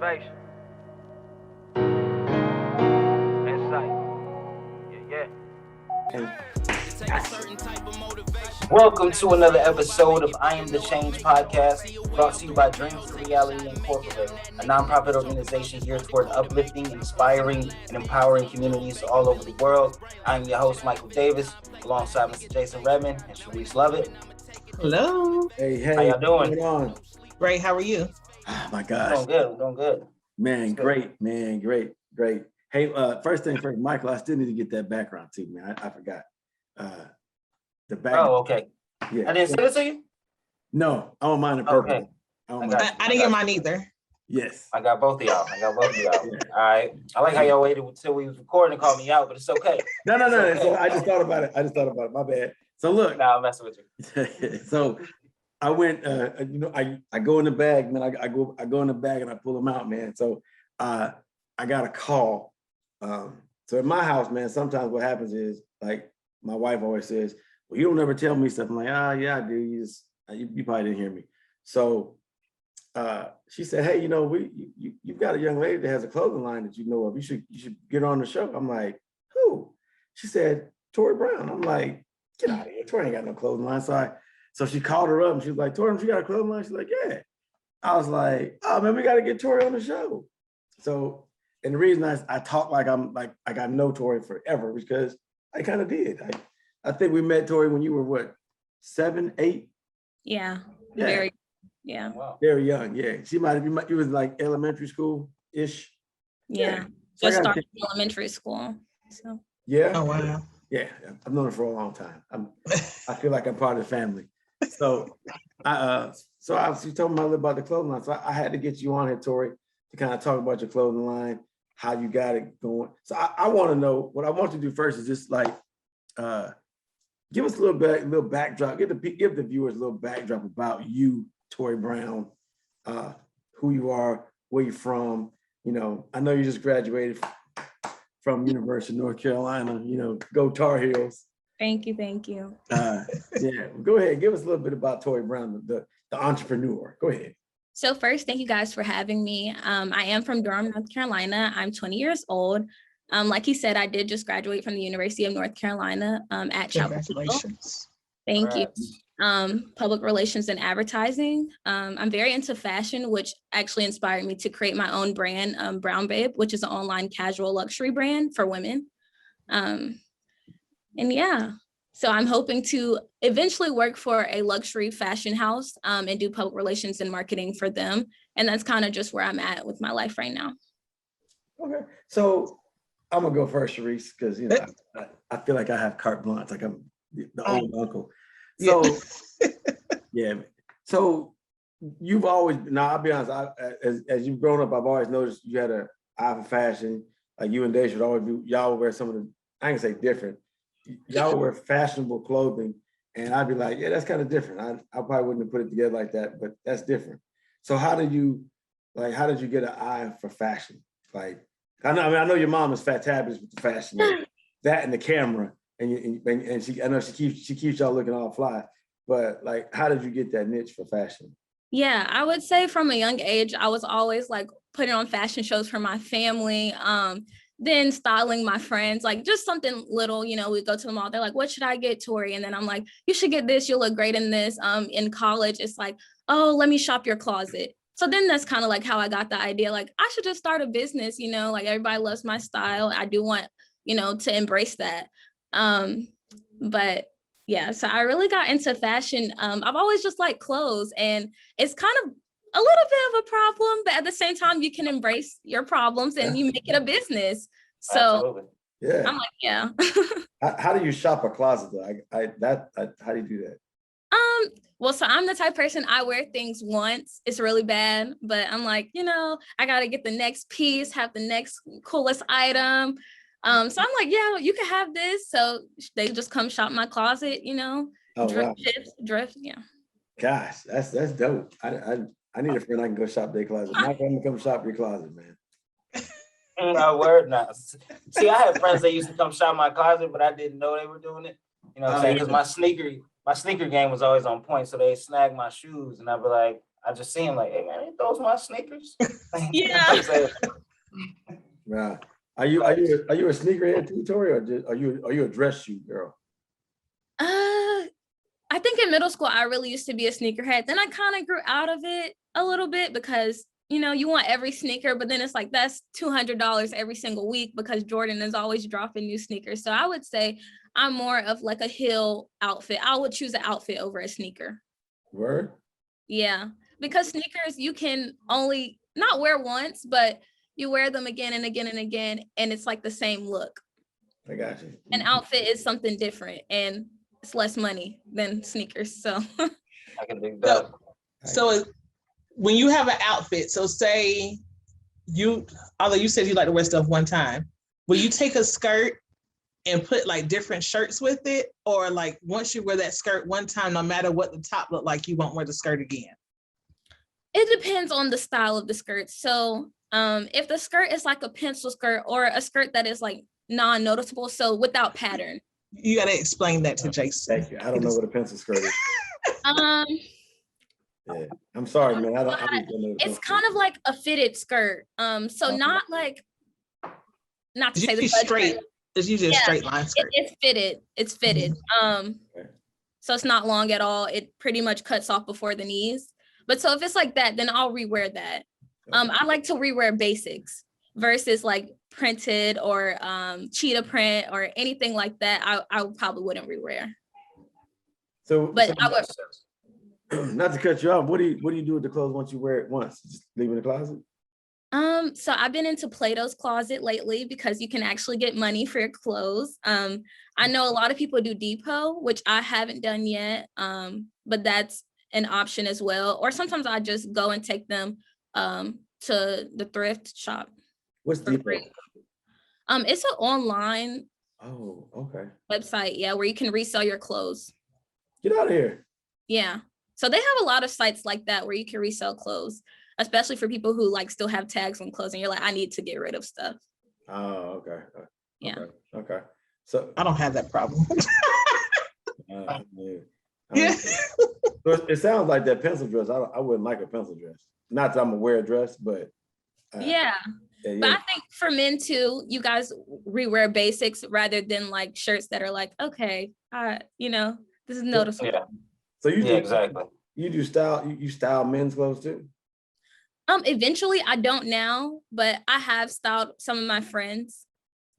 Motivation. Insight. Yeah. Welcome to another episode of I Am the Change podcast, brought to you by Dreams to Reality Incorporated, a nonprofit organization geared toward uplifting, inspiring, and empowering communities all over the world. I am your host, Michael Davis, alongside Mr. Jason Redmond and Sharice Lovett. Hello. Hey, How y'all doing? What's going on? Great. How are you? Oh my gosh. We're doing good. Man, great, man. Great. Hey, first thing first, Michael, I still need to get that background too, man. I forgot. The background. Oh, okay. Yeah. I didn't send it to you? No, I don't mind the purpose. Okay. I didn't get mine either. Yes. I got both of y'all. Yeah. All right. I like how y'all waited until we was recording and called me out, but it's okay. No. Okay. So I just thought about it. My bad. So look. Nah, I'm messing with you. So I went, I go in the bag, man. I go in the bag and I pull them out, man. So I got a call. So in my house, man, sometimes what happens is, like, my wife always says, well, you don't ever tell me stuff. I'm like, yeah, I do. You probably didn't hear me. So she said, hey, you've got a young lady that has a clothing line that you know of. You should get her on the show. I'm like, who? She said, Tori Brown. I'm like, get out of here. Tori ain't got no clothing line. So she called her up and she was like, Tori, she got a clothing line? She's like, yeah. I was like, oh man, we got to get Tori on the show. So, and the reason I talk like I know Tori forever because I kind of did. I think we met Tori when you were what, 7, 8? Yeah. Wow. Very young. Yeah. She might have been, it was like elementary school-ish. Yeah. So Just started elementary school. So. Yeah. Oh, wow. Yeah. I've known her for a long time. I feel like I'm part of the family. So so obviously you told me a little about the clothing line. So I had to get you on here, Tori, to kind of talk about your clothing line, how you got it going. So I want to know, what I want to do first is just like, give us a little backdrop, give the viewers a little backdrop about you, Tori Brown, who you are, where you're from. I know you just graduated from University of North Carolina, go Tar Heels. Thank you. Yeah, go ahead. Give us a little bit about Tori Brown, the entrepreneur. Go ahead. So first, thank you guys for having me. I am from Durham, North Carolina. I'm 20 years old. Like he said, I did just graduate from the University of North Carolina at Chapel. Congratulations. Thank you. Public relations and advertising. I'm very into fashion, which actually inspired me to create my own brand, Brown Babe, which is an online casual luxury brand for women. And yeah, so I'm hoping to eventually work for a luxury fashion house and do public relations and marketing for them. And that's kind of just where I'm at with my life right now. Okay, so I'm gonna go first, Sharice, because I feel like I have carte blanche, like I'm the old uncle. So yeah. So you've always, now I'll be honest, as you've grown up, I've always noticed you had an eye for fashion. Like you and Dave should always do, y'all would wear some of the, I can say different. Y'all would wear fashionable clothing, and I'd be like, yeah, that's kind of different. I probably wouldn't have put it together like that, but that's different. So how did you get an eye for fashion? Like, I know your mom is fantabulous with the fashion, like that and the camera, and she, I know she keeps y'all looking all fly. But like, how did you get that niche for fashion? Yeah, I would say from a young age, I was always like putting on fashion shows for my family, then styling my friends, like just something little, we go to the mall. They're like, what should I get, Tori? And then I'm like, you should get this. You'll look great in this. In college, it's like, oh, let me shop your closet. So then that's kind of like how I got the idea, like I should just start a business, like everybody loves my style. I do want, to embrace that. But yeah, so I really got into fashion. I've always just liked clothes, and it's kind of a little bit of a problem, but at the same time, you can embrace your problems and you make it a business. So Absolutely. Yeah, I'm like, yeah. How do you shop a closet though? How do you do that? Well, so I'm the type of person, I wear things once, it's really bad, but I'm like, I got to get the next piece, have the next coolest item. So I'm like, yeah, you can have this. So they just come shop my closet, Oh, drift. Yeah. Gosh, that's dope. I need a friend I can go shop their closet. My friend come shop your closet, man. No word now. See, I had friends that used to come shop my closet, but I didn't know they were doing it. You know what I'm saying? Because my sneaker game was always on point. So they snag my shoes, and I'd be like, I just see him like, hey man, those my sneakers. Yeah. Nah. Are you a sneakerhead too, Tori, or are you a dress shoe girl? I think in middle school, I really used to be a sneakerhead. Then I kind of grew out of it a little bit because, you know, you want every sneaker, but then it's like, that's $200 every single week because Jordan is always dropping new sneakers. So I would say I'm more of like a heel outfit. I would choose an outfit over a sneaker. Word? Yeah, because sneakers, you can only not wear once, but you wear them again and again and again, and it's like the same look. I got you. An outfit is something different, and it's less money than sneakers. So I can dig that. So when you have an outfit, so say although you said you like to wear stuff one time, will you take a skirt and put like different shirts with it? Or like once you wear that skirt one time, no matter what the top look like, you won't wear the skirt again? it depends on the style of the skirt. So if the skirt is like a pencil skirt or a skirt that is like non-noticeable, so without pattern. You got to explain that to Jason. Thank you. I don't know what a pencil skirt is. Um, Yeah, I'm sorry, man. I just don't know. it's kind of like a fitted skirt. So not like, not to say It's the usually straight. It's usually a straight line skirt. It's fitted. It's fitted. Okay. So it's not long at all. It pretty much cuts off before the knees. But so if it's like that, then I'll rewear that. I like to rewear basics versus like printed or cheetah print or anything like that. I probably wouldn't rewear. But I would. Not to cut you off, what do you do with the clothes once you wear it once? Just leave it in the closet? So I've been into Plato's Closet lately because you can actually get money for your clothes. I know a lot of people do Depot, which I haven't done yet, but that's an option as well. Or sometimes I just go and take them to the thrift shop. What's Depot? It's an online website, yeah, where you can resell your clothes. Get out of here. Yeah. So they have a lot of sites like that where you can resell clothes, especially for people who like still have tags on clothes and you're like, I need to get rid of stuff. Oh, okay. Yeah. Okay. So I don't have that problem. Yeah. So it sounds like that pencil dress. I wouldn't like a pencil dress. Not that I'm gonna wear a dress, but yeah. But I think for men too, you guys rewear basics rather than like shirts that are like, okay, this is noticeable. Yeah. So you do exactly. You do style. You style men's clothes too. Eventually, I don't now, but I have styled some of my friends.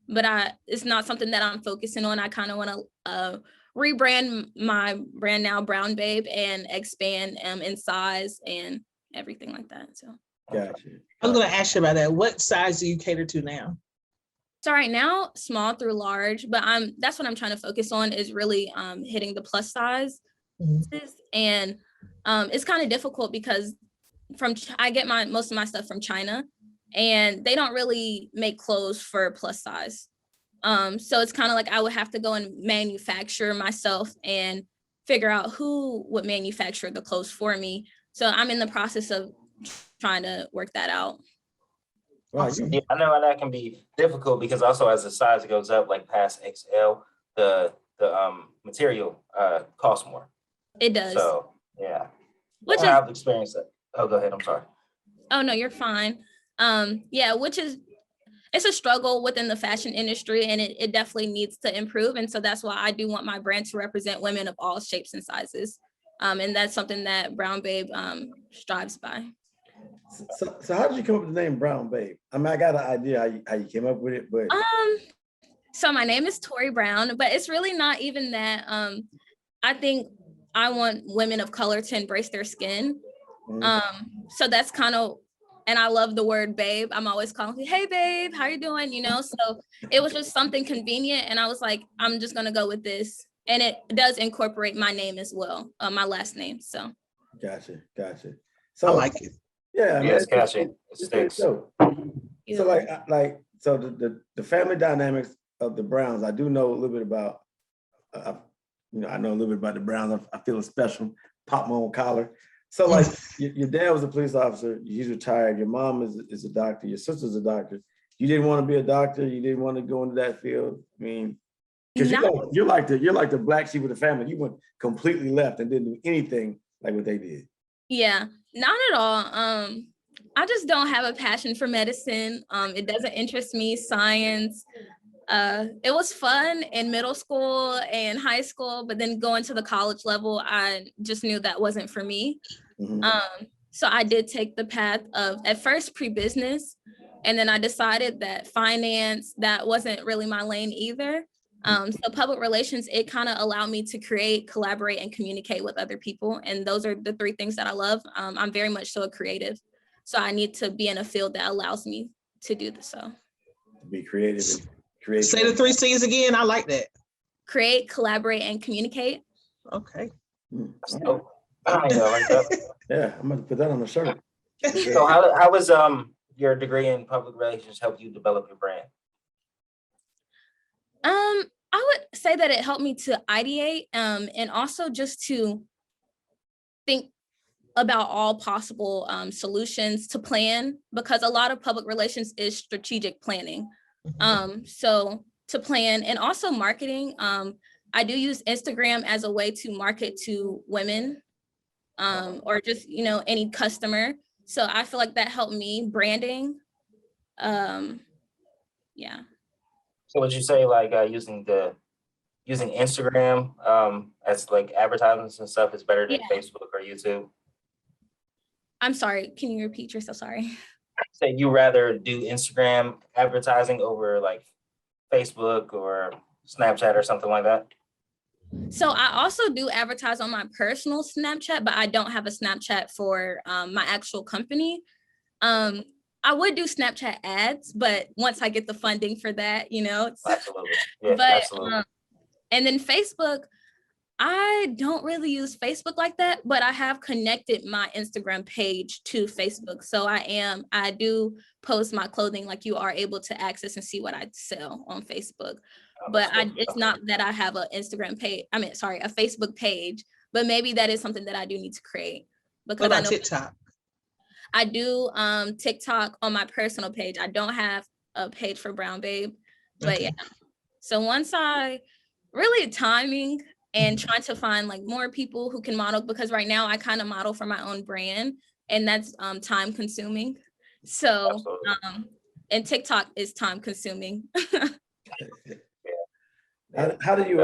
But it's not something that I'm focusing on. I kind of want to rebrand my brand now, Brown Babe, and expand in size and everything like that. So. Gotcha. I was going to ask you about that. What size do you cater to now? So right now, small through large, but that's what I'm trying to focus on is really hitting the plus size. And it's kind of difficult because I get most of my stuff from China and they don't really make clothes for plus size. So it's kind of like I would have to go and manufacture myself and figure out who would manufacture the clothes for me. So I'm in the process of trying to work that out. Wow, yeah, I know that can be difficult because also as the size goes up, like past XL, the material costs more. It does. So yeah, I've experienced that. Oh, go ahead. I'm sorry. Oh no, you're fine. Yeah, it's a struggle within the fashion industry, and it definitely needs to improve. And so that's why I do want my brand to represent women of all shapes and sizes. And that's something that Brown Babe strives by. So how did you come up with the name Brown Babe? I mean, I got an idea how you came up with it, but so my name is Tori Brown, but it's really not even that. I think I want women of color to embrace their skin. So that's kind of, and I love the word babe. I'm always calling, hey babe, how you doing? So it was just something convenient, and I was like, I'm just gonna go with this, and it does incorporate my name as well, my last name. So gotcha. So I like it. Yeah, it's catchy. It sticks. So the family dynamics of the Browns, I do know a little bit about. I know a little bit about the Browns. I feel special. Pop my own collar. So like your dad was a police officer. He's retired. Your mom is a doctor. Your sister's a doctor. You didn't want to be a doctor. You didn't want to go into that field. I mean, because you're like the black sheep of the family. You went completely left and didn't do anything like what they did. Yeah, not at all. I just don't have a passion for medicine. It doesn't interest me, science. It was fun in middle school and high school, but then going to the college level, I just knew that wasn't for me. So I did take the path of at first pre-business, and then I decided that finance, that wasn't really my lane either. So public relations, it kind of allowed me to create, collaborate, and communicate with other people. And those are the three things that I love. I'm very much so a creative. So I need to be in a field that allows me to do this. So Be creative and create. Say the 3 C's again. I like that. create, collaborate, and communicate. Okay. So, I like that. Yeah, I'm gonna put that on the shirt. So how was your degree in public relations help you develop your brand? I would say that it helped me to ideate, and also just to think about all possible solutions, to plan, because a lot of public relations is strategic planning. So to plan, and also marketing. I do use Instagram as a way to market to women, or just, any customer. So I feel like that helped me branding. Yeah. So would you say like using Instagram as like advertisements and stuff is better than Facebook or YouTube? I'm sorry, can you repeat yourself? Sorry. Say you rather do Instagram advertising over like Facebook or Snapchat or something like that? So I also do advertise on my personal Snapchat, but I don't have a Snapchat for my actual company. I would do Snapchat ads, but once I get the funding for that, Absolutely. Yeah, but absolutely. And then Facebook, I don't really use Facebook like that, but I have connected my Instagram page to Facebook. So I do post my clothing, like you are able to access and see what I sell on Facebook. But it's not that I have an Instagram page. a Facebook page, but maybe that is something that I do need to create. Because What about TikTok? I do TikTok on my personal page. I don't have a page for Brown Babe, but yeah. So once really timing and trying to find like more people who can model, because right now I kind of model for my own brand, and that's time consuming. So and TikTok is time consuming. How do you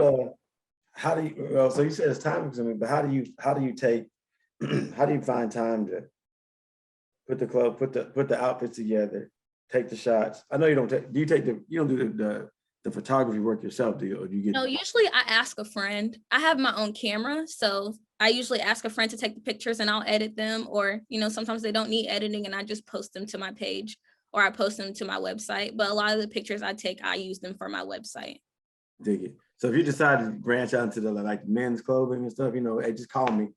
well, so you said it's time consuming, but how do you find time to put the outfits together, take the shots? I know you don't do the photography work yourself, do you? Or do you get? No, usually I ask a friend. I have my own camera, so I usually ask a friend to take the pictures and I'll edit them, or sometimes they don't need editing and I just post them to my page, or I post them to my website. But a lot of the pictures I take, I use them for my website. Dig it. So if you decide to branch out into the like men's clothing and stuff, hey, just call me.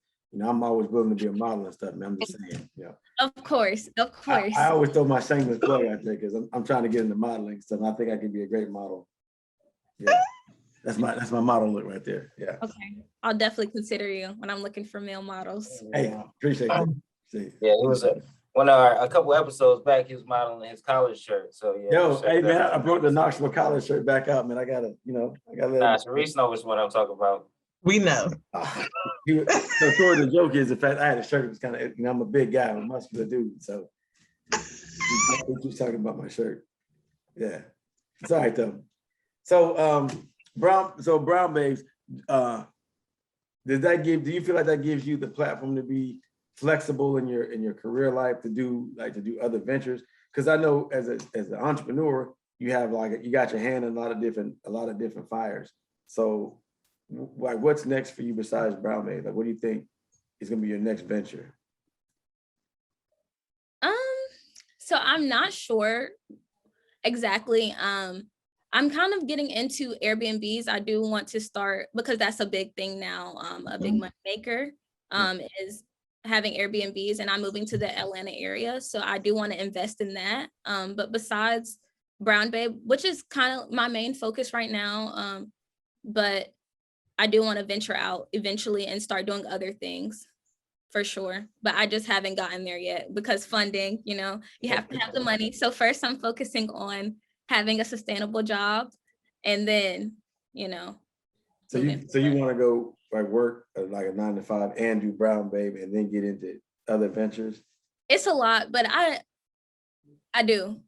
I'm always willing to be a model and stuff, man. I'm just saying, Of course. I always throw my shameless plug out there because I'm trying to get into modeling stuff. And I think I could be a great model. Yeah, that's my model look right there. Yeah. Okay, I'll definitely consider you when I'm looking for male models. Hey, appreciate it. Yeah, it was a couple episodes back. He was modeling his college shirt. So yeah. Yo, hey man, I brought the Knoxville college shirt back out, man. I gotta let. So Reese knows what I'm talking about. We know. So Tori, the joke is the fact I had a shirt that was kind of, I'm a big guy, I'm a muscular dude, so we talking about my shirt. Yeah, it's all right though. So Brown Babes, do you feel like that gives you the platform to be flexible in your career life, to do other ventures? Because I know as an entrepreneur, you got your hand in a lot of different fires. So like, what's next for you besides Brown Babes? Like, what do you think is going to be your next venture? So I'm not sure exactly. I'm kind of getting into Airbnbs. I do want to start, because that's a big thing now. A big money maker is having Airbnbs, and I'm moving to the Atlanta area. So I do want to invest in that. But besides Brown Babe, which is kind of my main focus right now, but I do want to venture out eventually and start doing other things for sure. But I just haven't gotten there yet because funding, you have to have the money. So first I'm focusing on having a sustainable job, and then, So you want to go like work like a 9 to 5 and do Brown Babe and then get into other ventures? It's a lot, but I do.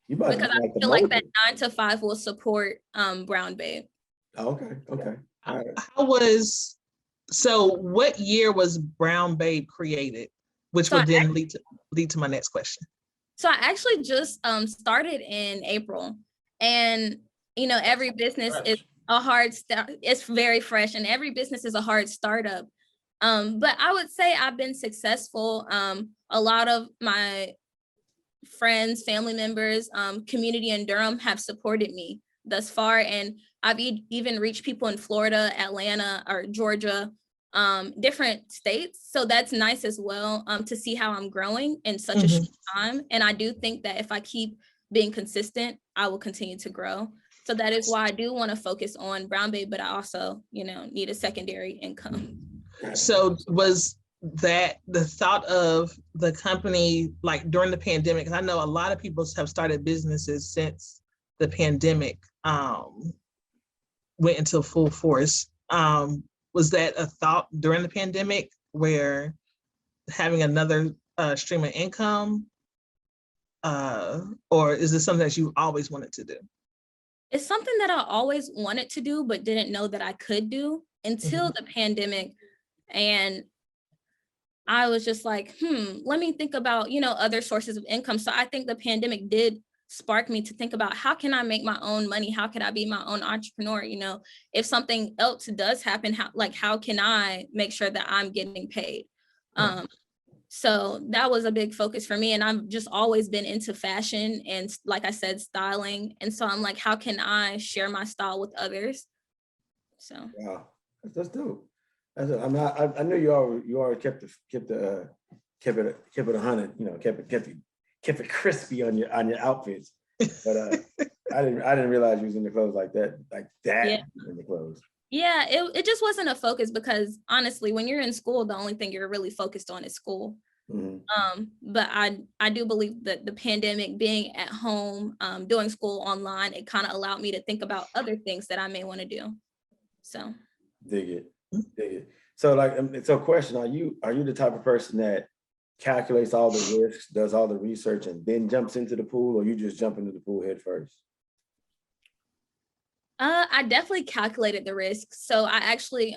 You must Because be like I the feel like that motive. 9 to 5 will support Brown Babe. Oh, okay. All right. So what year was Brown Babe created? Which So would then lead to my next question. So I actually just started in April, and every business is a hard start. It's very fresh, and every business is a hard startup. But I would say I've been successful. A lot of my friends, family members, community in Durham have supported me thus far, and I've even reached people in Florida, Atlanta, or Georgia, different states. So that's nice as well, to see how I'm growing in such a short time. And I do think that if I keep being consistent, I will continue to grow. So that is why I do want to focus on Brown Babe, but I also, need a secondary income. So was that the thought of the company like during the pandemic? Because I know a lot of people have started businesses since the pandemic went into full force. Was that a thought during the pandemic where having another stream of income, or is this something that you always wanted to do? It's something that I always wanted to do, but didn't know that I could do until the pandemic. And I was just like, let me think about, other sources of income. So I think the pandemic did spark me to think about, how can I make my own money? How can I be my own entrepreneur? If something else does happen, how can I make sure that I'm getting paid? So that was a big focus for me. And I've just always been into fashion and, like I said, styling. And so I'm like, how can I share my style with others? So wow, that's dope. I knew you already kept it 100. Kept it crispy on your outfits. But I didn't realize you was in the clothes like that. Yeah. In the clothes. Yeah, it just wasn't a focus, because honestly, when you're in school, the only thing you're really focused on is school. But I do believe that the pandemic, being at home, doing school online, it kind of allowed me to think about other things that I may want to do. So dig it. So question, are you the type of person that calculates all the risks, does all the research, and then jumps into the pool, or you just jump into the pool head first? I definitely calculated the risk. So I actually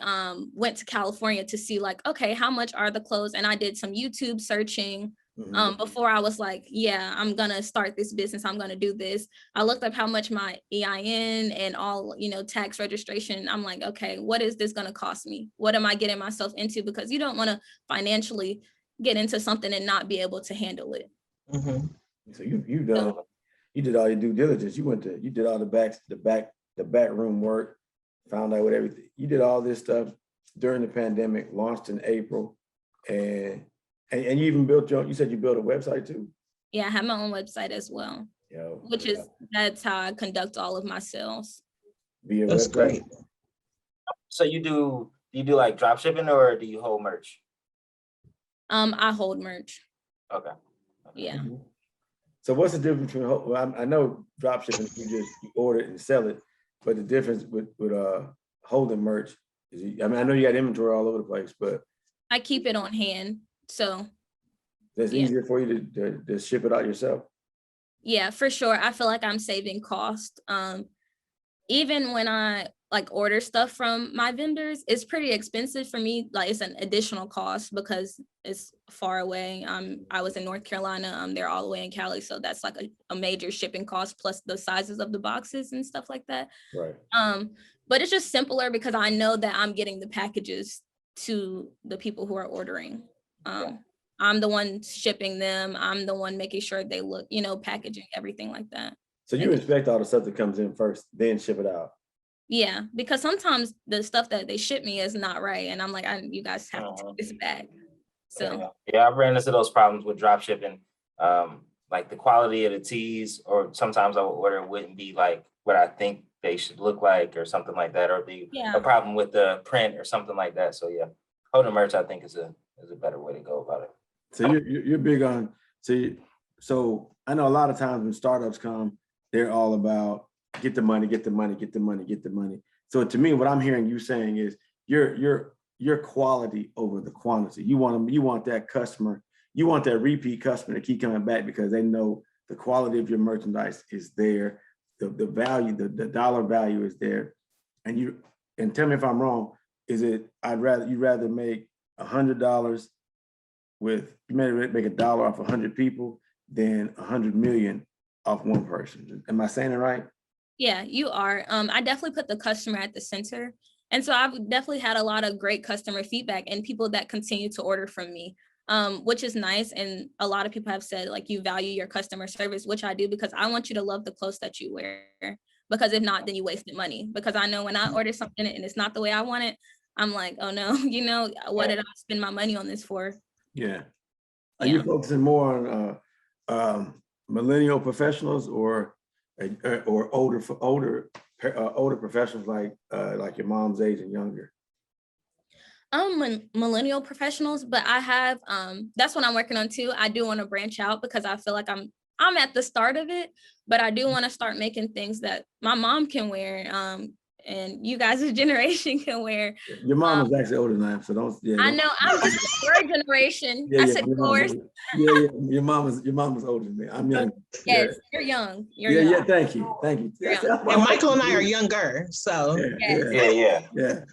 went to California to see okay, how much are the clothes? And I did some YouTube searching before I was like, yeah, I'm gonna start this business. I'm gonna do this. I looked up how much my EIN and all, tax registration. I'm like, okay, what is this gonna cost me? What am I getting myself into? Because you don't want to financially get into something and not be able to handle it. So you did all your due diligence. You did all the back room work, found out what everything. You did all this stuff during the pandemic, launched in April, and you even you said you built a website too? Yeah, I have my own website as well, that's how I conduct all of my sales. That's great. So do you do like drop shipping, or do you hold merch? I hold merch. Okay. Yeah. So what's the difference between, well, I know drop shipping, you order it and sell it, but the difference with holding merch is, I know you got inventory all over the place, but I keep it on hand, so it's easier for you to ship it out yourself. Yeah, for sure. I feel like I'm saving cost. Even when I order stuff from my vendors, it's pretty expensive for me. It's an additional cost because it's far away. I was in North Carolina. They're all the way in Cali, so that's a major shipping cost, plus the sizes of the boxes and stuff like that. Right. But it's just simpler because I know that I'm getting the packages to the people who are ordering. I'm the one shipping them. I'm the one making sure they look, packaging, everything like that. So you inspect all the stuff that comes in first, then ship it out. Yeah, because sometimes the stuff that they ship me is not right, and I'm like, you guys have to take this back. So yeah, I've ran into those problems with drop shipping. Like the quality of the tees, or sometimes I will order wouldn't be like what I think they should look like, or something like that, or be a problem with the print or something like that. So yeah, holding merch I think is a better way to go about it. So you're big on, so I know a lot of times when startups come, they're all about get the money. So to me, what I'm hearing you saying is you're your quality over the quantity. You want that customer, you want that repeat customer to keep coming back because they know the quality of your merchandise is there, the value, the dollar value is there. And tell me if I'm wrong, is it you'd rather make $100 with, you may make $1 off 100 people than 100 million off one person. Am I saying it right? Yeah, you are. I definitely put the customer at the center. And so I've definitely had a lot of great customer feedback and people that continue to order from me, which is nice. And a lot of people have said like you value your customer service, which I do, because I want you to love the clothes that you wear. Because if not, then you wasted money. Because I know when I order something and it's not the way I want it, I'm like, oh no, what did I spend my money on this for? Yeah. Are you focusing more on millennial professionals or older professionals like your mom's age and younger? Millennial professionals, but I have that's what I'm working on too. I do want to branch out because I feel like I'm at the start of it, but I do want to start making things that my mom can wear, and you guys' generation can wear. Your mom is actually older than I am, so don't. Yeah, I know I'm just third generation. I said Toris. Yeah. Your mom is older than me. I'm young. Yes, you're young. You're young. Yeah. Thank you. And Michael and I are younger, so Yeah.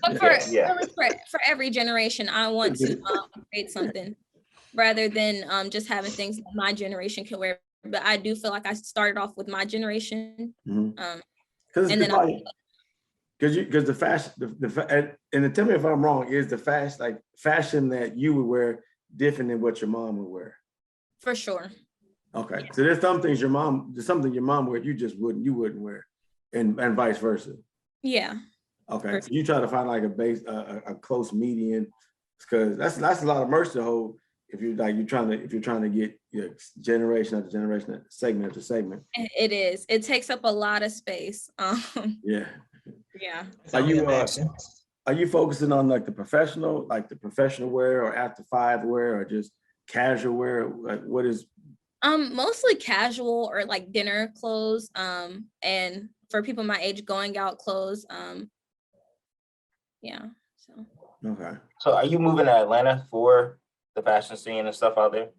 But really for every generation, I want to create something rather than just having things that my generation can wear. But I do feel like I started off with my generation, and then because the fashion, and tell me if I'm wrong, is the fashion that you would wear different than what your mom would wear? For sure. Okay, so there's something your mom wear you just wouldn't wear, and vice versa. Yeah. Okay, so you try to find like a close median, because that's a lot of merch to hold. If you're trying to get generation after generation, segment after segment. It is. It takes up a lot of space. Yeah. Yeah. Are you focusing on like the professional wear, or after 5 wear, or just casual wear? Like what is? Mostly casual or like dinner clothes. And for people my age, going out clothes. Yeah. So. Okay. So are you moving to Atlanta for the fashion scene and stuff out there?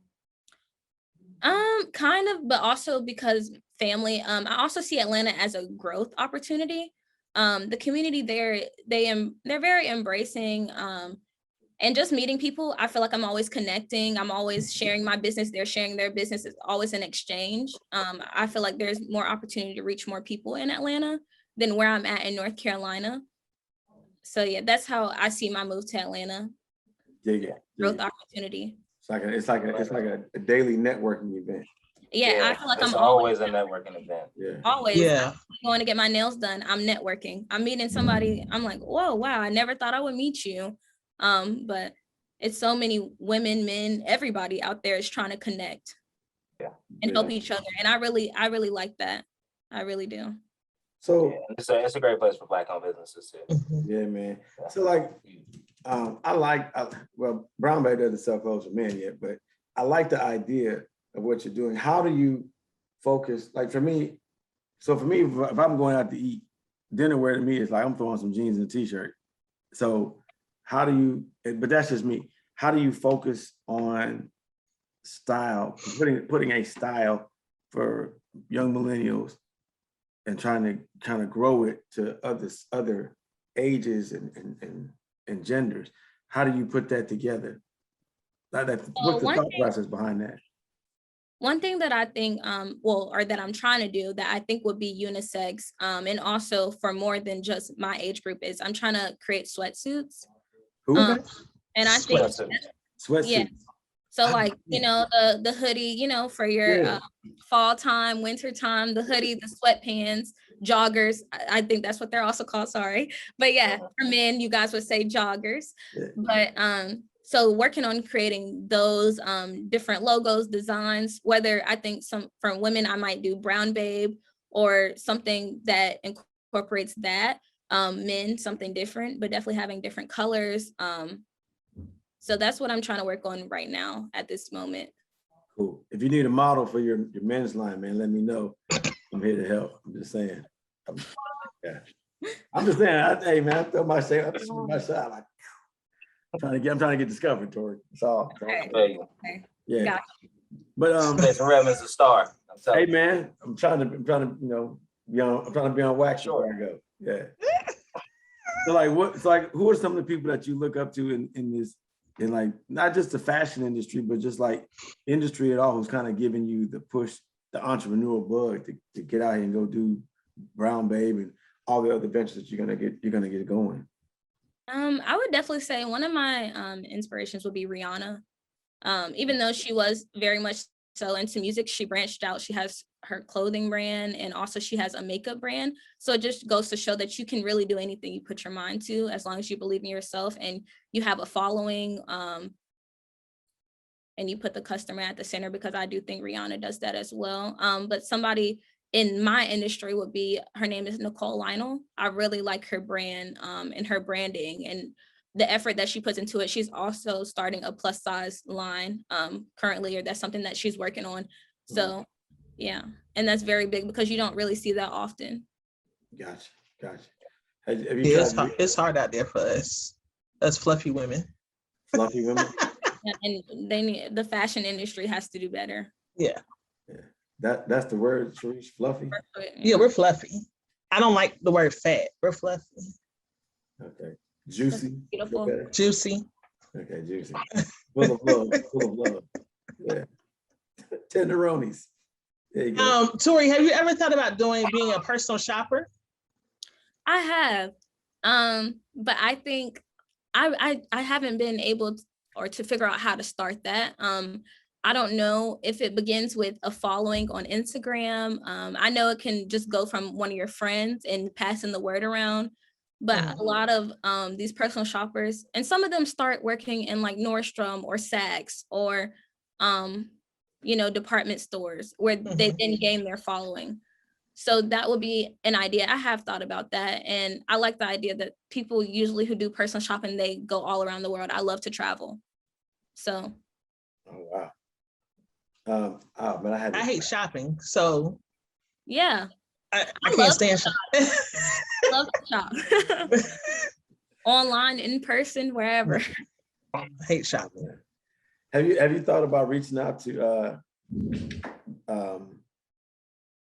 Kind of, but also because family. I also see Atlanta as a growth opportunity. The community there, they're very embracing. And just meeting people, I feel like I'm always connecting. I'm always sharing my business. They're sharing their business. It's always an exchange. I feel like there's more opportunity to reach more people in Atlanta than where I'm at in North Carolina. So yeah, that's how I see my move to Atlanta. Growth opportunity. It's like a daily networking event. Yeah, I feel like it's always a networking event. Yeah. Always. Yeah. Going to get my nails done. I'm networking. I'm meeting somebody. I'm like, whoa, wow, I never thought I would meet you. But it's so many women, men, everybody out there is trying to connect and help each other. And I really like that. I really do. So it's a great place for Black-owned businesses too. Yeah, man. So like, Brown Bear doesn't sell clothes for men yet, but I like the idea of what you're doing. How do you focus? Like for me, if I'm going out to eat, dinner wear to me is like I'm throwing some jeans and a t-shirt. So how do you, but that's just me. How do you focus on style, putting a style for young millennials and trying to kind of grow it to other ages and genders? How do you put that together? What's the thought process behind that? One thing that I think, or that I'm trying to do that I think would be unisex, and also for more than just my age group, is I'm trying to create sweatsuits. And I think sweatsuits. Yeah. So like, the hoodie, for your fall time, winter time, the hoodie, the sweatpants, joggers. I think that's what they're also called, sorry. But yeah, for men, you guys would say joggers. Yeah. But so working on creating those different logos, designs, whether I think for women, I might do brown babe or something that incorporates that. Men, something different, but definitely having different colors. So that's what I'm trying to work on right now at this moment. Cool. If you need a model for your men's line, man, let me know. I'm here to help. I'm just saying. I'm just saying, hey man, I throw my shot like, I'm trying to get discovered, Tori. That's all. Okay. Hey, Yeah. Got But Jason Redmond's a star. I'm telling hey man, I'm trying to I'm trying to be on wax Sure. before I go. Yeah. So like who are some of the people that you look up to in this, in like not just the fashion industry, but just like industry at all, who's kind of giving you the push, the entrepreneurial bug to get out here and go do Brown Babe and all the other ventures that you're gonna get going? I would definitely say one of my inspirations would be Rihanna. Even though she was very much so into music, she branched out. She has her clothing brand, and also she has a makeup brand. So it just goes to show that you can really do anything you put your mind to, as long as you believe in yourself and you have a following, and you put the customer at the center, because I do think Rihanna does that as well. But somebody in my industry would be, her name is Nicole Lionel. I really like her brand and her branding and the effort that she puts into it. She's also starting a plus size line currently, or that's something that she's working on. So yeah, and that's very big because you don't really see that often. Gotcha. Have you tried it's hard out there for us fluffy women. fluffy women? And they need, the fashion industry has to do better. Yeah. That's the word, Sharice, fluffy? Yeah, we're fluffy. I don't like the word fat. We're fluffy. Okay. Juicy? Beautiful. Juicy. Okay, juicy. Full of love. Yeah. Tenderonis. There you go. Tori, have you ever thought about being a personal shopper? I have. But I think I haven't been able to figure out how to start that. I don't know if it begins with a following on Instagram. I know it can just go from one of your friends and passing the word around, but a lot of these personal shoppers, and some of them start working in like Nordstrom or Saks or, department stores where they then gain their following. So that would be an idea. I have thought about that. And I like the idea that people usually who do personal shopping, they go all around the world. I love to travel. So. Oh, wow. But I hate shopping, so yeah, I can't stand shopping. Love to shop online, in person, wherever. I hate shopping. Have you thought about reaching out to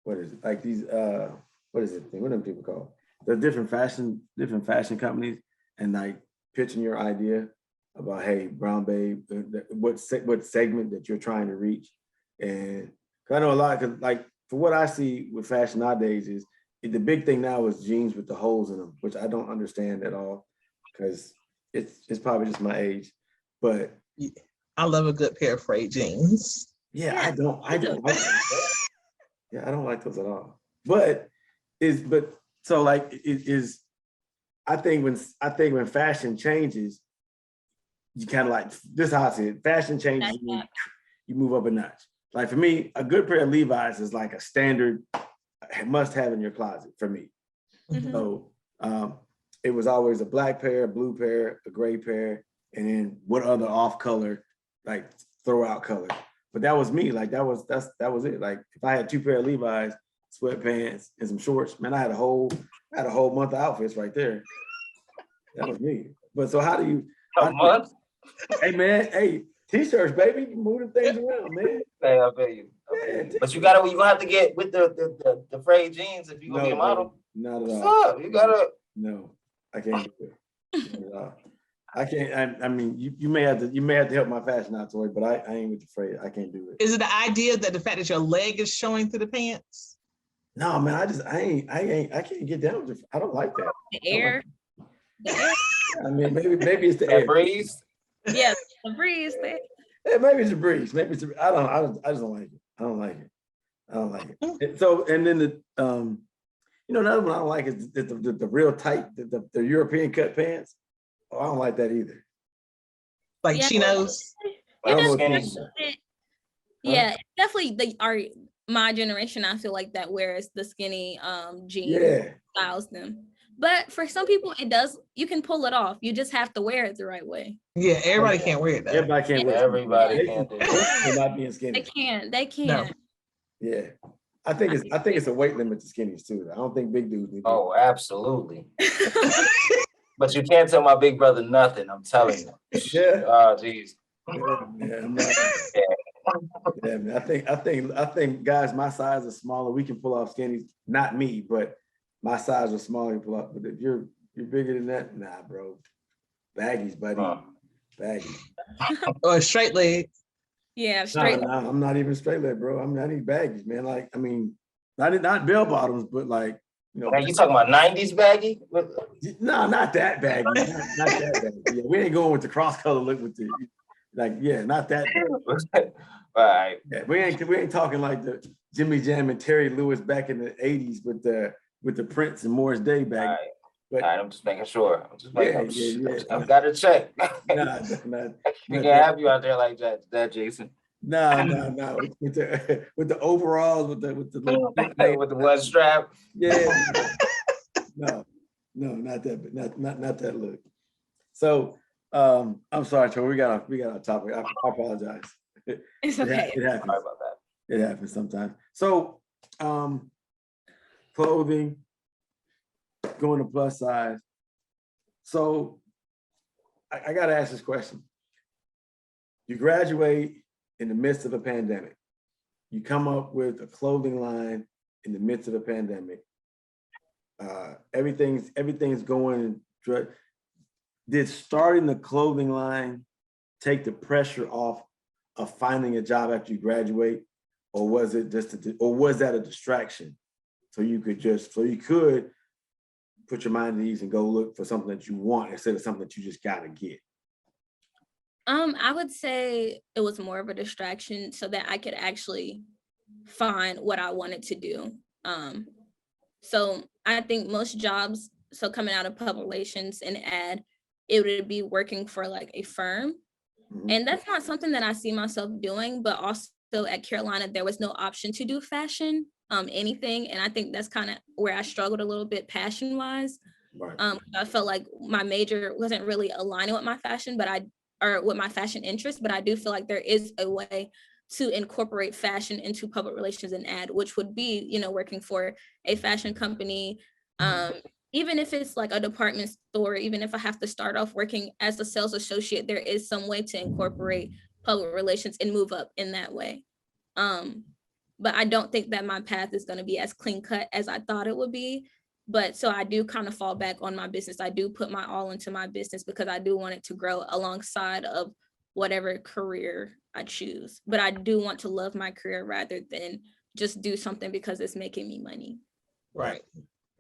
what is it, like these what is it, what do people call the different fashion companies, and like pitching your idea about, hey, Brown Babe, what segment that you're trying to reach? And I know a lot, because like for what I see with fashion nowadays is the big thing now is jeans with the holes in them, which I don't understand at all, because it's probably just my age. But I love a good pair of frayed jeans. Yeah, I don't like those. Yeah, I don't like those at all. But so like it is. I think when fashion changes, you kind of like, this is how I see it. Fashion changes, you move up a notch. Like for me, a good pair of Levi's is like a standard must have in your closet for me. Mm-hmm. So it was always a black pair, a blue pair, a gray pair, and then what other off color, like throw out color. But that was me. Like that was it. Like if I had two pair of Levi's, sweatpants, and some shorts, man, I had a whole month of outfits right there. That was me. But so how do you? A month? Hey man, hey, t-shirts, baby, you moving things around, man. Hey, I bet you. But you gonna have to get with the frayed jeans if you're gonna be a model. Not at all. What's up? You gotta. No, I can't do it. Not at all. I can't. I mean, you may have to help my fashion out, Tori, but I ain't with the frayed. I can't do it. Is it the idea that the fact that your leg is showing through the pants? No, man, I can't get down with it. I don't like that. The air. I mean, maybe it's the That air. breeze. Yes, the breeze. Yeah, maybe it's the breeze. Maybe it's I just don't like it. I don't like it. So, and then the the other one I don't like is the real tight, the European cut pants. Oh, I don't like that either. Like chinos. Yeah, definitely my generation, I feel like that wears the skinny jeans, styles them. But for some people, you can pull it off. You just have to wear it the right way. Yeah, everybody can't wear it though. Everybody can't wear it. Everybody can't do it. They're not being skinny. They can't. No. Yeah. I think it's a weight limit to skinnies too. I don't think big dudes need to. Oh, absolutely. But you can't tell my big brother nothing. I'm telling you. Yeah. Oh, geez. Yeah, I'm not. Yeah, man. I think guys my size are smaller. We can pull off skinnies. Not me, but my size are smaller. You pull off. But if you're bigger than that, nah, bro. Baggies, buddy. Baggies. Or straight leg. Yeah, No, straight. no, I'm not even straight leg, bro. I'm not even baggies, man. Like, I mean, not bell bottoms, but like, you know. Now you talking about 90s baggy? No, not that baggy. Not that baggy. Yeah, we ain't going with the cross color look with the not that baggy. All right. Yeah, we ain't talking like the Jimmy Jam and Terry Lewis back in the 80s with the Prince and Morris Day baggy. All right. But all right, I'm just making sure. yeah. I've got to check. Nah, We can't have you out there like that, Jason. no. With the overalls, with the little With the one strap. Yeah. No, not that, not that look. So I'm sorry, Tori, we got a topic. I apologize. It's okay. It happens. Sorry about that. It happens sometimes. So clothing, going to plus size. So I gotta ask this question. You graduate in the midst of a pandemic. You come up with a clothing line in the midst of a pandemic. Everything's going. Did starting the clothing line take the pressure off of finding a job after you graduate, or was it was that a distraction? So you could put your mind at ease and go look for something that you want instead of something that you just gotta get. I would say it was more of a distraction so that I could actually find what I wanted to do. So I think most jobs, so coming out of public relations and ad, it would be working for like a firm. Mhm. And that's not something that I see myself doing, but also at Carolina, there was no option to do fashion, anything. And I think that's kind of where I struggled a little bit passion wise. Right. I felt like my major wasn't really aligning with my fashion, or with my fashion interest, but I do feel like there is a way to incorporate fashion into public relations and ad, which would be, working for a fashion company, even if it's like a department store, even if I have to start off working as a sales associate, there is some way to incorporate public relations and move up in that way. But I don't think that my path is going to be as clean cut as I thought it would be. But so I do kind of fall back on my business. I do put my all into my business because I do want it to grow alongside of whatever career I choose. But I do want to love my career rather than just do something because it's making me money. Right.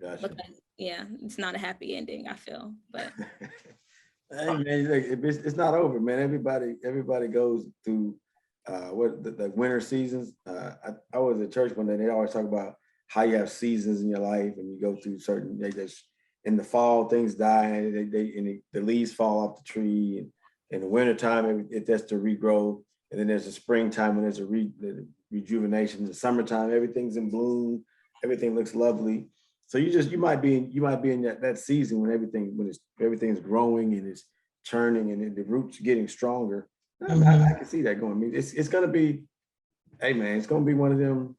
Gotcha. Because, yeah, it's not a happy ending, I feel. But Hey man, it's not over, man. Everybody goes through the winter seasons. I was at church one day. They always talk about how you have seasons in your life, and you go through certain. In the fall, things die, and the leaves fall off the tree, and in the wintertime, it has to regrow, and then there's a springtime when there's the rejuvenation. In the summertime, everything's in bloom, everything looks lovely. So you might be in that season when everything's growing and it's churning and the roots getting stronger. I can see that going. I mean, it's gonna be, hey man, it's gonna be one of them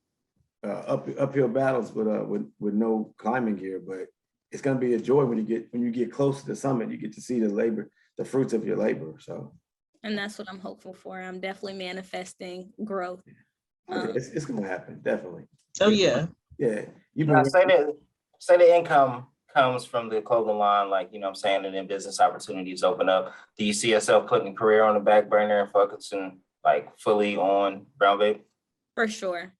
uphill battles with no climbing gear, but it's gonna be a joy when you get close to the summit. You get to see the fruits of your labor. So, and that's what I'm hopeful for. I'm definitely manifesting growth. It's gonna happen, definitely. Oh yeah. Yeah. Say the income comes from the clothing line, like, you know what I'm saying, and then business opportunities open up. Do you see yourself putting a career on the back burner and focusing like fully on Brown Babe? For sure.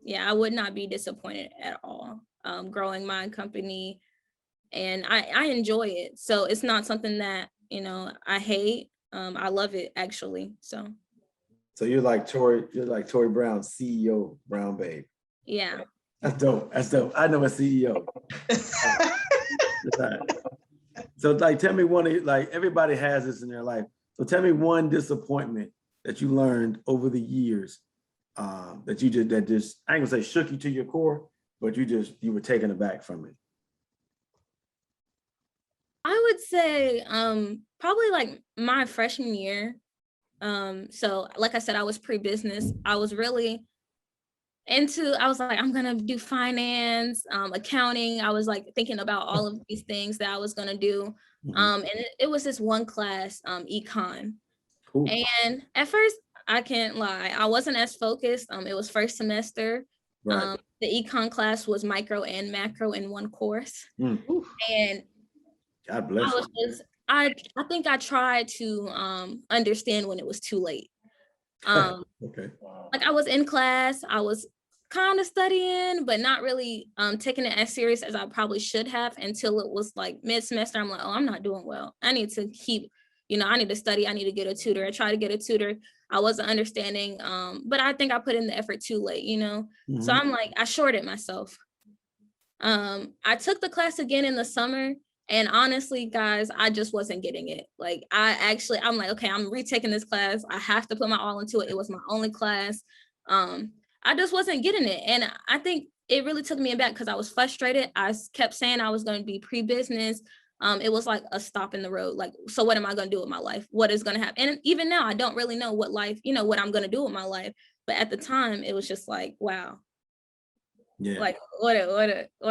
Yeah, I would not be disappointed at all. Growing my company, and I enjoy it. So it's not something that, I hate. I love it actually. So you're like Tori Brown, CEO Brown Babe. yeah. That's dope. I know a CEO. So like, tell me everybody has this in their life. So tell me one disappointment that you learned over the years that just, I ain't gonna say shook you to your core, but you were taken aback from it. I would say probably like my freshman year. So like I said, I was pre-business. I was really I was like, I'm gonna do finance, accounting. I was like thinking about all of these things that I was gonna do. And it was this one class, econ. Cool. And at first, I can't lie, I wasn't as focused. It was first semester. Right. The econ class was micro and macro in one course. And God bless you. I think I tried to understand when it was too late. Okay. Like I was in class, I was kind of studying, but not really taking it as serious as I probably should have until it was like mid-semester. I'm like, oh, I'm not doing well. I need to keep, I need to study. I need to get a tutor. I tried to get a tutor. I wasn't understanding, but I think I put in the effort too late, So I'm like, I shorted myself. I took the class again in the summer. And honestly, guys, I just wasn't getting it. Like I'm like, okay, I'm retaking this class. I have to put my all into it. It was my only class. I just wasn't getting it. And I think it really took me aback because I was frustrated. I kept saying I was going to be pre-business. It was like a stop in the road. Like, so what am I going to do with my life? What is going to happen? And even now, I don't really know what life, what I'm going to do with my life. But at the time, it was just like, wow. Yeah. Like, what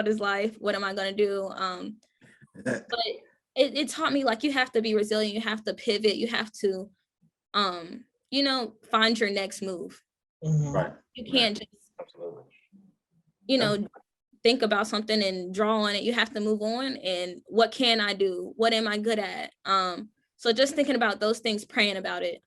is life? What am I going to do? But it taught me, like, you have to be resilient. You have to pivot. You have to, find your next move. Right. You can't just, think about something and draw on it. You have to move on. And what can I do? What am I good at? So just thinking about those things, praying about it,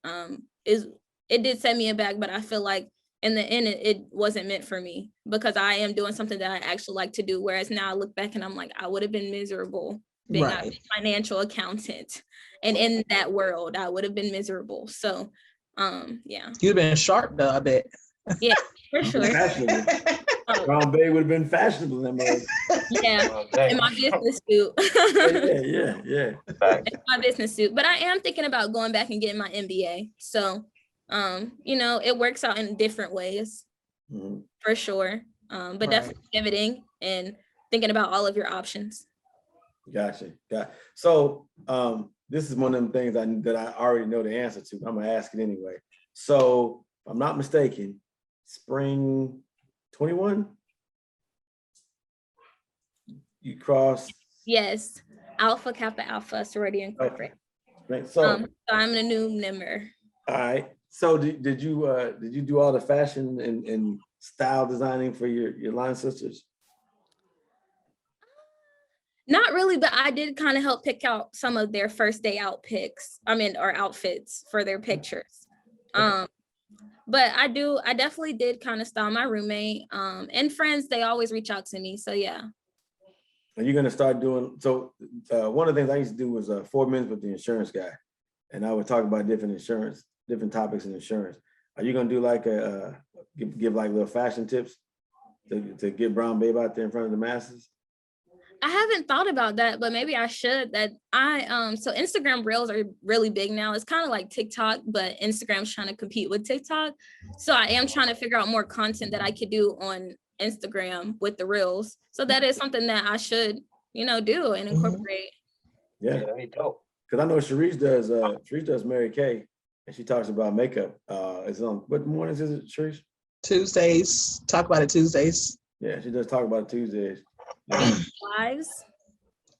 it did set me aback, but I feel like in the end, it wasn't meant for me because I am doing something that I actually like to do. Whereas now I look back and I'm like, I would have been miserable being a financial accountant. And in that world, I would have been miserable. So, yeah. You've been sharp though, I bet. Yeah, for sure. Brown Bay would have been fashionable in my Yeah, in my business suit. Yeah. In my business suit. But I am thinking about going back and getting my MBA. So, it works out in different ways, for sure. But definitely pivoting and thinking about all of your options. Gotcha. So this is one of them things that I already know the answer to. I'm gonna ask it anyway. So if I'm not mistaken, spring 21, you crossed. Yes, Alpha Kappa Alpha Sorority Incorporated. Right. So I'm a new member. All right. So did you do all the fashion and style designing for your line sisters? Not really, but I did kind of help pick out some of their first day out pics. Or outfits for their pictures. But I definitely did kind of style my roommate. And friends, they always reach out to me. So yeah. Are you gonna start doing one of the things I used to do was 4 minutes with the insurance guy, and I would talk about different topics in insurance. Are you gonna do like give like little fashion tips to get Brown Babe out there in front of the masses? I haven't thought about that, but maybe I should. So Instagram Reels are really big now. It's kind of like TikTok, but Instagram's trying to compete with TikTok. So I am trying to figure out more content that I could do on Instagram with the Reels. So that is something that I should, do and incorporate. Yeah, that'd be dope. Because I know Sharice does Mary Kay, and she talks about makeup. It's on what mornings is it, Sharice? Tuesdays. Talk about it Tuesdays. Yeah, she does talk about it Tuesdays. Lives?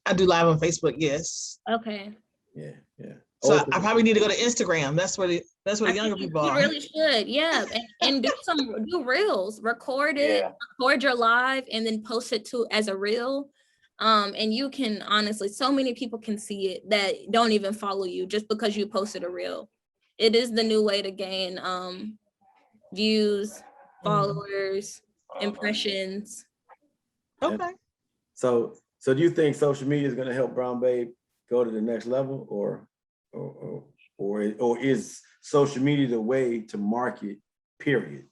I do live on Facebook, yes. Okay. Yeah. So I probably need to go to Instagram. That's where the younger people are. You really should, yeah. And do reels, record it, record your live, and then post it as a reel. And you can honestly, so many people can see it that don't even follow you just because you posted a reel. It is the new way to gain views, followers, impressions. Okay. So do you think social media is going to help Brown Babe go to the next level, or is social media the way to market, period?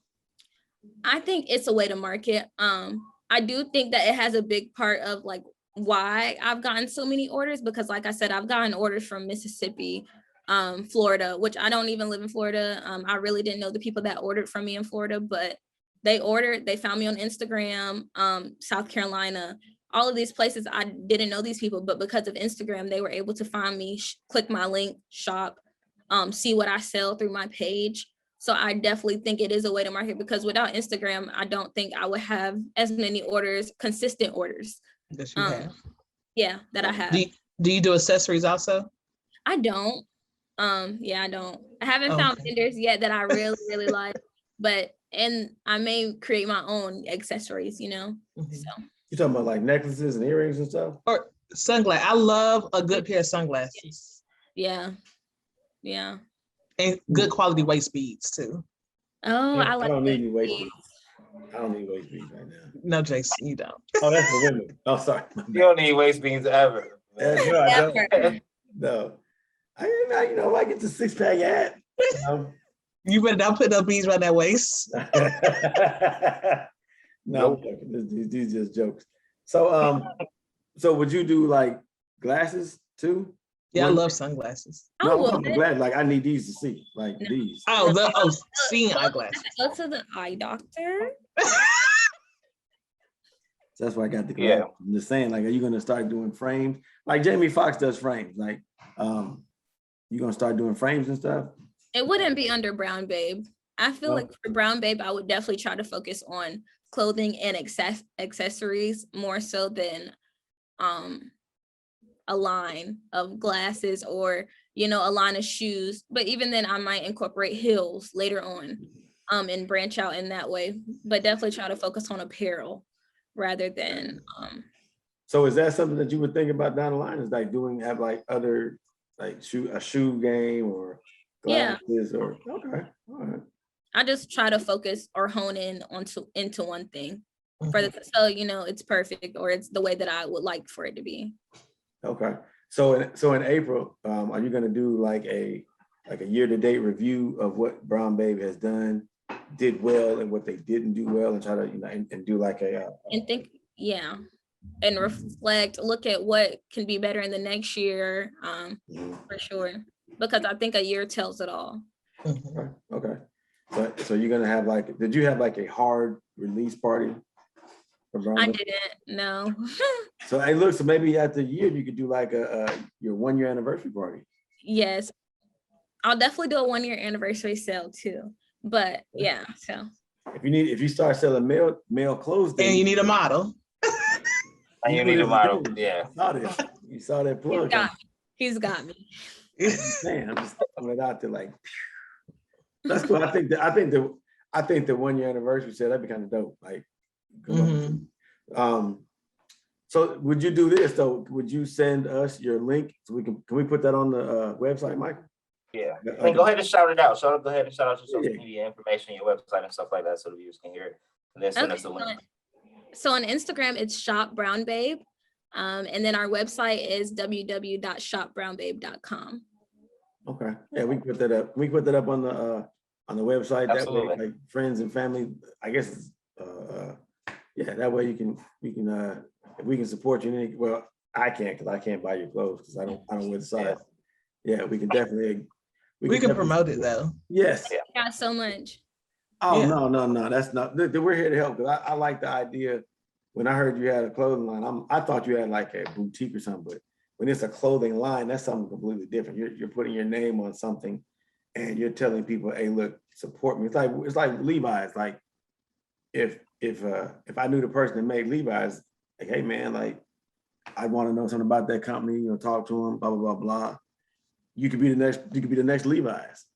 I think it's a way to market. I do think that it has a big part of like why I've gotten so many orders, because like I said, I've gotten orders from Mississippi, Florida, which I don't even live in Florida. I really didn't know the people that ordered from me in Florida, but they found me on Instagram, South Carolina, all of these places. I didn't know these people, but because of Instagram, they were able to find me, click my link, shop, see what I sell through my page. So I definitely think it is a way to market, because without Instagram, I don't think I would have as many orders, consistent orders. That you have. Yeah, that I have. Do you do accessories also? I don't. Yeah, I don't. I haven't found vendors yet that I really, really like, and I may create my own accessories, you know. Mm-hmm. So You talking about like necklaces and earrings and stuff? Or sunglasses. I love a good pair of sunglasses. yeah. Yeah. And good quality waist beads too. Oh, Yeah, I like don't need any waist beads. beads. I don't need waist beads right now. No, Jason, you don't. Oh, that's for women. Oh, sorry. You don't need waist beans ever. That's right. I Never. don't. No. You know, if I get the 6-pack hat. You better not put no beads around that waist. No, I'm joking. These just jokes. So, so would you do like glasses too? Yeah, I love sunglasses. I No, would. I'm glad. Like I need these to see, like No. these. Seeing eyeglasses. Go to the eye doctor. So that's why I got the glasses. Yeah. I'm just saying, like, are you gonna start doing frames? Like Jamie Foxx does frames. Like, you gonna start doing frames and stuff? It wouldn't be under Brown Babe. I feel like for Brown Babe, I would definitely try to focus on clothing and accessories more so than a line of glasses or, you know, a line of shoes. But even then, I might incorporate heels later on and branch out in that way. But definitely try to focus on apparel rather than So is that something that you would think about down the line? Is like have like other like a shoe game or glasses or okay, all right. I just try to focus or hone in into one thing so you know it's perfect or it's the way that I would like for it to be. Okay. So in April, are you gonna do like a year-to-date review of what Brown Babe has did well and what they didn't do well, and try to, you know, and do like and reflect, look at what can be better in the next year, for sure, because I think a year tells it all. Okay. So you're gonna have like, did you have like a hard release party for Brown Babe? I didn't, no. So hey, look, so maybe after a year you could do like your 1-year anniversary party. Yes, I'll definitely do a 1-year anniversary sale too. But yeah, so If you start selling male clothes, then and you need a model. And you need a model. Yeah. You saw that plug. He's got me. Man, I'm just throwing it out there like, that's cool. I think the 1-year anniversary sale, that'd be kind of dope. Like, so would you do this though? Would you send us your link so can we put that on the website, Mike? Yeah. I mean, go ahead and shout it out. Go ahead and shout out your social media information, your website and stuff like that so the viewers can hear it. And then send us a link. So on Instagram, it's Shop Brown Babe. And then our website is www.shopbrownbabe.com. Okay. Yeah, we can put that up. We can put that up on the website. Absolutely. That way, like friends and family, I guess, that way we can support you. Well, I can't, because I can't buy your clothes because I don't wear the size. Yeah, we can definitely. We can promote it though. Yes. Got so much. Oh, yeah. No, that's not. We're here to help, because I like the idea. When I heard you had a clothing line, I thought you had like a boutique or something, but when it's a clothing line, that's something completely different. You're putting your name on something and you're telling people, hey, look, support me. It's like Levi's. Like if I knew the person that made Levi's, like, hey man, like I want to know something about that company, you know, talk to them, blah, blah, blah, blah. You could be the next Levi's.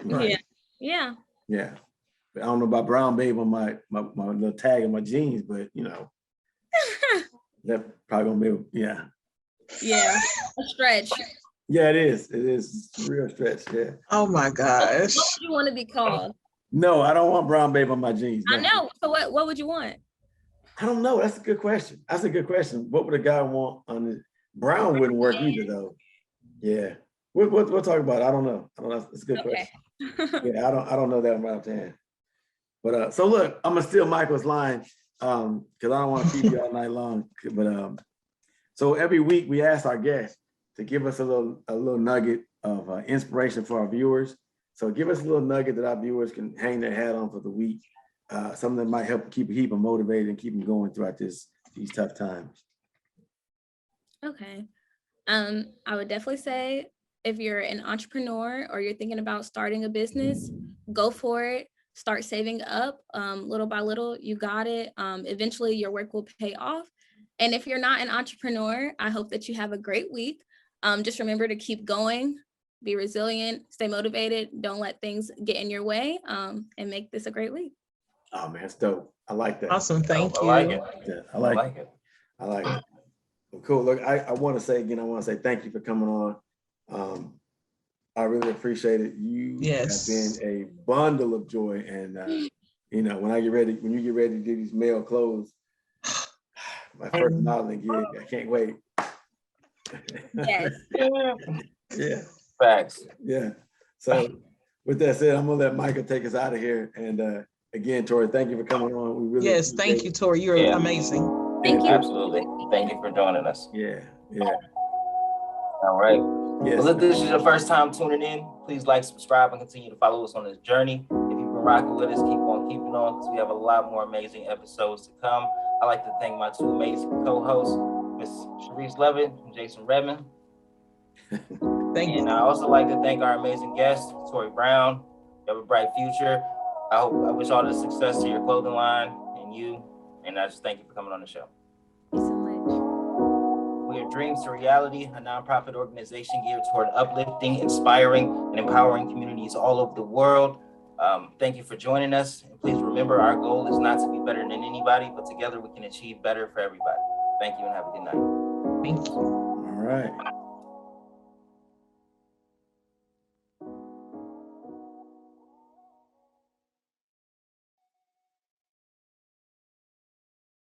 Right? Yeah. But I don't know about Brown Babe on my little tag in my jeans, but you know, that probably gonna be, yeah. Yeah, a stretch. Yeah, it is. It's a real stretch, yeah. Oh my gosh. What would you want to be called? No, I don't want Brown Babe on my jeans. No. I know. So what would you want? I don't know. That's a good question. What would a guy want on the Brown wouldn't work either though. Yeah. We'll talk about it. I don't know. It's a good question. Yeah, I don't know that right offhand. But so look, I'm gonna steal Michael's line because I don't want to keep you all night long. But so every week we ask our guests to give us a little nugget of inspiration for our viewers. So give us a little nugget that our viewers can hang their hat on for the week. Something that might help keep them motivated and keep them going throughout these tough times. Okay. I would definitely say if you're an entrepreneur or you're thinking about starting a business, go for it. Start saving up little by little. You got it. Eventually your work will pay off. And if you're not an entrepreneur, I hope that you have a great week. Just remember to keep going, be resilient, stay motivated. Don't let things get in your way, and make this a great week. Oh man, it's dope. I like that. Awesome. Thank you. I like it. Yeah, I like it. I like it. Well, cool. Look, I want to say again, I want to say thank you for coming on. I really appreciate it. You Yes. have been a bundle of joy, and you know, when you get ready to do these male clothes, my first modeling gig, I can't wait. Yes. Yeah. Facts. Yeah. So with that said, I'm gonna let Micah take us out of here. And again, Tori, thank you for coming on. We really Yes, thank you, Tori. You're amazing. Thank you. Absolutely. Thank you for joining us. Yeah. All right. Yes. Well, if this is your first time tuning in, please like, subscribe, and continue to follow us on this journey. If you've been rocking with us, keep on keeping on, because we have a lot more amazing episodes to come. I'd like to thank my two amazing co-hosts, Miss Sharice Levitt and Jason Redmond. Thank you. And I also like to thank our amazing guest, Tori Brown. You have a bright future. I wish all the success to your clothing line and you. And I just thank you for coming on the show. Thank you so much. We are Dreams to Reality, a nonprofit organization geared toward uplifting, inspiring, and empowering communities all over the world. Thank you for joining us. And please remember, our goal is not to be better than anybody, but together we can achieve better for everybody. Thank you and have a good night. Thank you. All right.